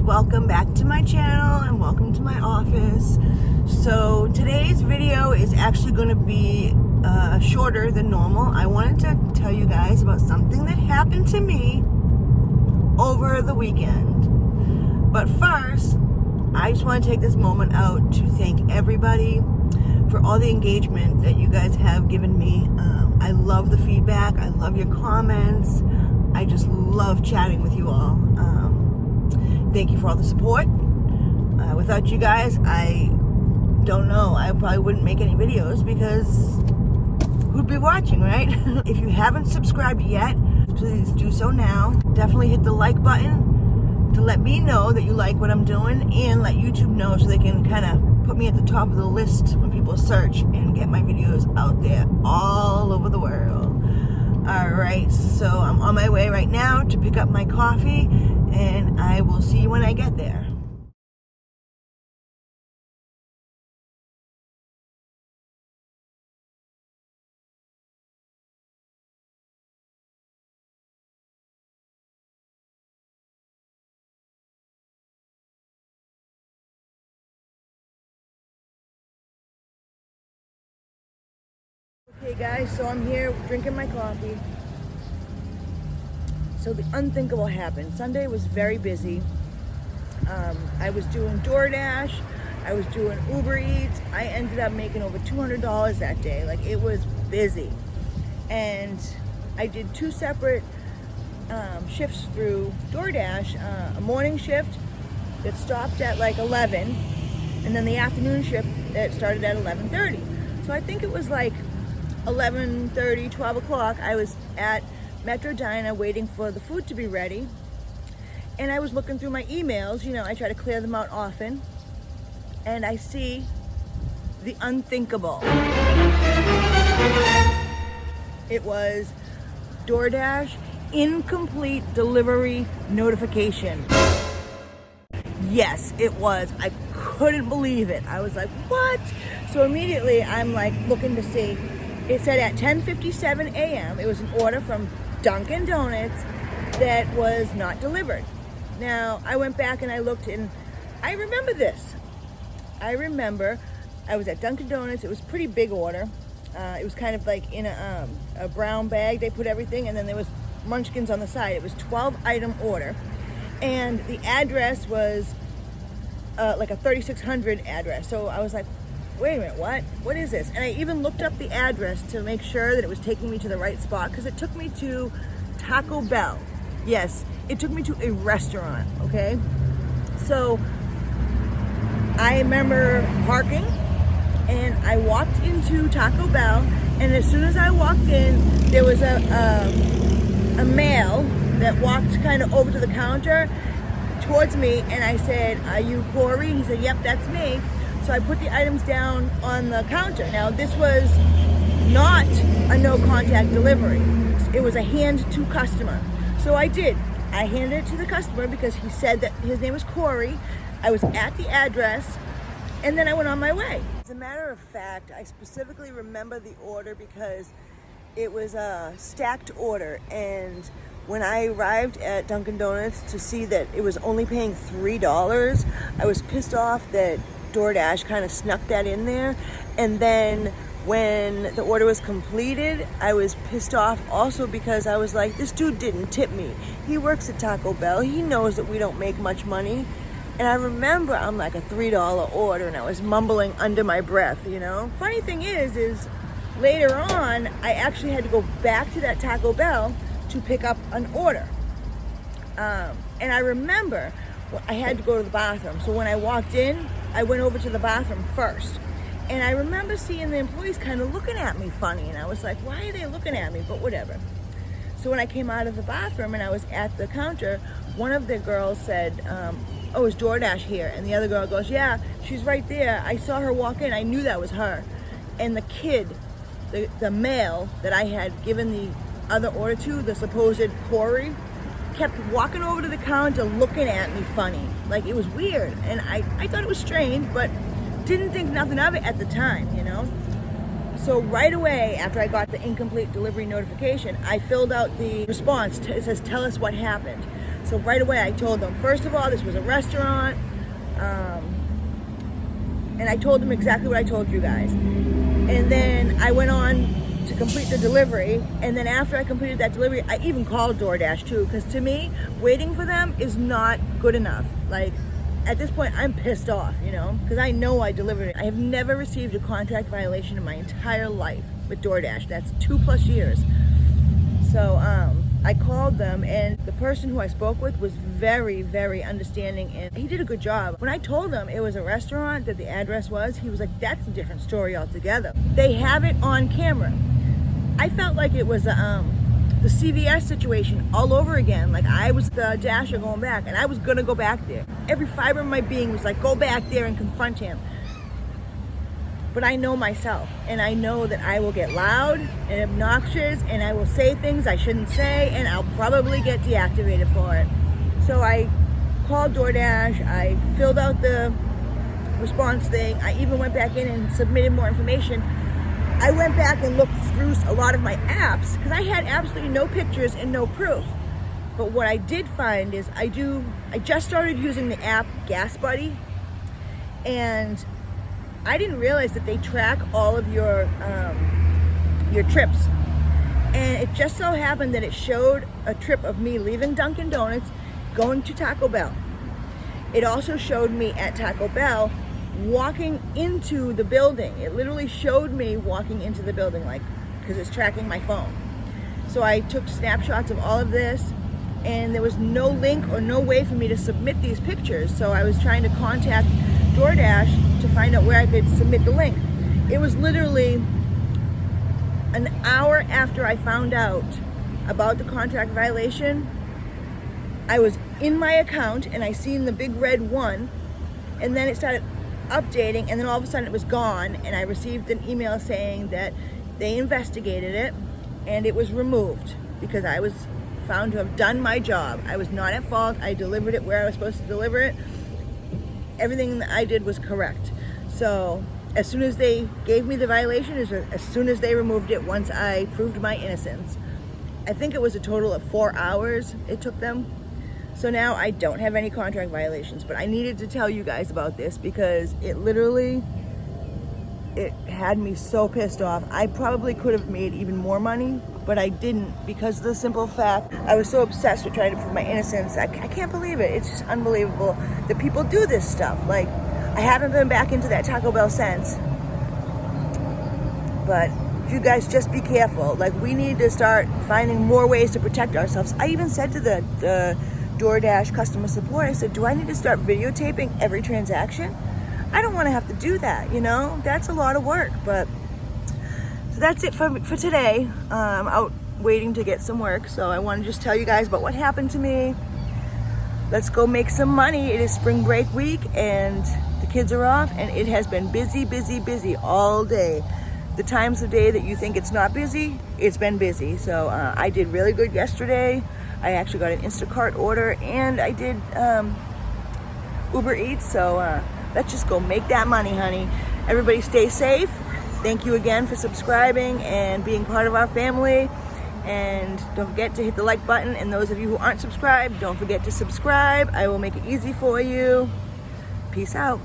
welcome back to my channel and welcome to my office. So today's video is actually going to be shorter than normal. I wanted to tell you guys about something that happened to me over the weekend. But first, I just want to take this moment out to thank everybody for all the engagement that you guys have given me. I love the feedback. I love your comments. I just love chatting with you all. Thank you for all the support. Without you guys, I don't know. I probably wouldn't make any videos because who'd be watching, right? If you haven't subscribed yet, please do so now. Definitely hit the like button to let me know that you like what I'm doing and let YouTube know so they can kind of put me at the top of the list when people search and get my videos out there all over the world. Alright, so I'm on my way right now to pick up my coffee and I will see you when I get there. Okay guys, so I'm here drinking my coffee. So the unthinkable happened. Sunday was very busy. I was doing DoorDash, I was doing Uber Eats. I ended up making over $200 that day. Like, it was busy. And I did two separate shifts through DoorDash. A morning shift that stopped at like 11, and then the afternoon shift that started at 11:30. So I think it was like 11:30, 12 o'clock, I was at Metro Diner waiting for the food to be ready. And I was looking through my emails, you know, I try to clear them out often. And I see the unthinkable. It was DoorDash incomplete delivery notification. Yes, it was. I couldn't believe it. I was like, what? So immediately I'm like looking to see. It said at 10:57 a.m. it was an order from Dunkin' Donuts that was not delivered. Now, I went back and I looked and I remember this. I remember I was at Dunkin' Donuts. It was a pretty big order. It was kind of like in a brown bag. They put everything and then there was munchkins on the side. It was 12-item order. And the address was like a 3600 address. So I was like, wait a minute, what is this? And I even looked up the address to make sure that it was taking me to the right spot, because it took me to Taco Bell. Yes, it took me to a restaurant, okay? So I remember parking and I walked into Taco Bell, and as soon as I walked in, there was a male that walked kind of over to the counter towards me, and I said, "Are you Corey?" He said, "Yep, that's me." So I put the items down on the counter. Now, this was not a no contact delivery. It was a hand to customer. So I did. I handed it to the customer because he said that his name was Corey. I was at the address, and then I went on my way. As a matter of fact, I specifically remember the order because it was a stacked order, and when I arrived at Dunkin' Donuts to see that it was only paying $3, I was pissed off that DoorDash kind of snuck that in there. And then when the order was completed, I was pissed off also because I was like, this dude didn't tip me. He works at Taco Bell. He knows that we don't make much money. And I remember I'm like a $3 order and I was mumbling under my breath, you know. Funny thing is later on, I actually had to go back to that Taco Bell to pick up an order. And I remember I had to go to the bathroom. So when I walked in, I went over to the bathroom first. And I remember seeing the employees kind of looking at me funny. And I was like, why are they looking at me? But whatever. So when I came out of the bathroom and I was at the counter, one of the girls said, oh, is DoorDash here? And the other girl goes, yeah, she's right there. I saw her walk in. I knew that was her. And the kid, the male that I had given the other order to, the supposed Corey, kept walking over to the counter looking at me funny. Like, it was weird. And I thought it was strange, but didn't think nothing of it at the time, you know? So right away, after I got the incomplete delivery notification, I filled out the response. It says, tell us what happened. So right away I told them, first of all, this was a restaurant, and I told them exactly what I told you guys. And then I went on to complete the delivery, and then after I completed that delivery, I even called DoorDash too, because to me, waiting for them is not good enough. Like, at this point, I'm pissed off, you know, because I know I delivered it. I have never received a contract violation in my entire life with DoorDash. That's 2+ years. So I called them, and the person who I spoke with was very, very understanding, and he did a good job. When I told him it was a restaurant, that the address was, he was like, that's a different story altogether. They have it on camera. I felt like it was the CVS situation all over again. Like, I was the dasher going back, and I was gonna go back there. Every fiber of my being was like, go back there and confront him. But I know myself, and I know that I will get loud and obnoxious, and I will say things I shouldn't say, and I'll probably get deactivated for it. So I called DoorDash, I filled out the response thing, I even went back in and submitted more information. I went back and looked through a lot of my apps, because I had absolutely no pictures and no proof. But what I did find is I just started using the app Gas Buddy, and I didn't realize that they track all of your trips. And it just so happened that it showed a trip of me leaving Dunkin' Donuts, going to Taco Bell. It also showed me at Taco Bell walking into the building. It literally showed me walking into the building, like, because it's tracking my phone. So I took snapshots of all of this, and there was no link or no way for me to submit these pictures. So I was trying to contact DoorDash to find out where I could submit the link. It was literally an hour after I found out about the contract violation. I was in my account and I seen the big red 1, and then it started updating, and then all of a sudden it was gone, and I received an email saying that they investigated it and it was removed because I was found to have done my job. I was not at fault. I delivered it where I was supposed to deliver it. Everything that I did was correct. So as soon as they gave me the violation, as soon as they removed it, once I proved my innocence. I think it was a total of 4 hours it took them. So now I don't have any contract violations, but I needed to tell you guys about this because it had me so pissed off. I probably could have made even more money, but I didn't, because of the simple fact I was so obsessed with trying to prove my innocence. I can't believe it. It's just unbelievable that people do this stuff. Like, I haven't been back into that Taco Bell since, but you guys just be careful. Like, we need to start finding more ways to protect ourselves. I even said to the DoorDash customer support, I said, do I need to start videotaping every transaction? I don't want to have to do that, you know? That's a lot of work. But so that's it for today. I'm out waiting to get some work, so I want to just tell you guys about what happened to me. Let's go make some money. It is spring break week and the kids are off, and it has been busy, busy, busy all day. The times of day that you think it's not busy, it's been busy. So I did really good yesterday. I actually got an Instacart order, and I did Uber Eats. So let's just go make that money, honey. Everybody stay safe. Thank you again for subscribing and being part of our family. And don't forget to hit the like button. And those of you who aren't subscribed, don't forget to subscribe. I will make it easy for you. Peace out.